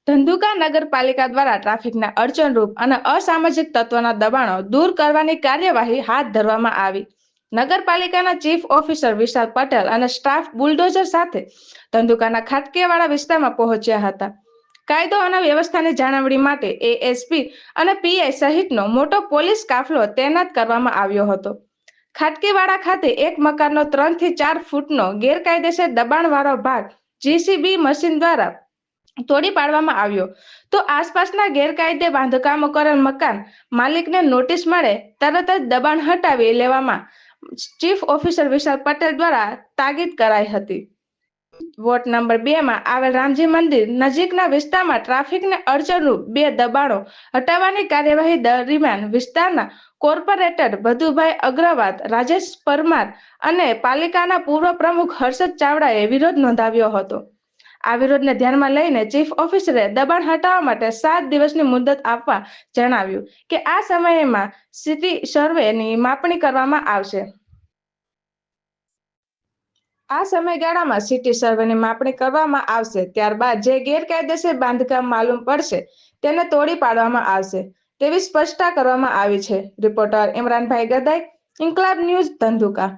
ધંધુકા નગરપાલિકા દ્વારા ટ્રાફિકના અડચણરૂપ અને અસામાજિક તત્વોના દબાણો દૂર કરવાની કાર્યવાહી હાથ ધરવામાં આવી. નગરપાલિકાના ચીફ ઓફિસર વિશાલ પટેલ અને સ્ટાફ બુલડોઝર સાથે ધંધુકાના ખાટકીવાડા વિસ્તારમાં પહોંચ્યા હતા. કાયદો અને વ્યવસ્થાની જાળવણી માટે એએસપી અને પીઆઈ સહિતનો મોટો પોલીસ કાફલો તૈનાત કરવામાં આવ્યો હતો. ખાટકીવાડા ખાતે એક મકાનનો 3 થી 4 ફૂટનો ગેરકાયદેસર દબાણવાળો ભાગ જીસીબી મશીન દ્વારા તોડી પાડવામાં આવ્યો તો આસપાસના ગેરકાયદે બાંધકામો કરેલ મકાન માલિકને નોટિસ મળે તરત જ દબાણ હટાવી લેવામાં ચીફ ઓફિસર વિશાલ પટેલ દ્વારા તાકીદ કરાઈ હતી. વોર્ડ નંબર 2 માં આવેલ રામજી મંદિર નજીકના વિસ્તારમાં ટ્રાફિકને અડચણરૂપ 2 દબાણો હટાવવાની કાર્યવાહી દરમિયાન વિસ્તારના કોર્પોરેટર ભદુભાઈ અગ્રવાલ, રાજેશ પરમાર અને પાલિકાના પૂર્વ પ્રમુખ હર્ષદ ચાવડાએ વિરોધ નોંધાવ્યો હતો. આ વિરોધને ધ્યાનમાં લઈને ચીફ ઓફિસરે દબાણ હટાવવા માટે 7 દિવસની મુદત આપવા જણાવ્યું કે આ સમયમાં સિટી સર્વેની માપણી કરવામાં આવશે. આ સમયગાળામાં સિટી સર્વેની માપણી કરવામાં આવશે. ત્યારબાદ જે ગેરકાયદેસર બાંધકામ માલુમ પડશે તેને તોડી પાડવામાં આવશે તેવી સ્પષ્ટતા કરવામાં આવી છે. રિપોર્ટર ઇમરાનભાઈ ગદાઈ, ઇન્કલાબ ન્યૂઝ, ધંધુકા.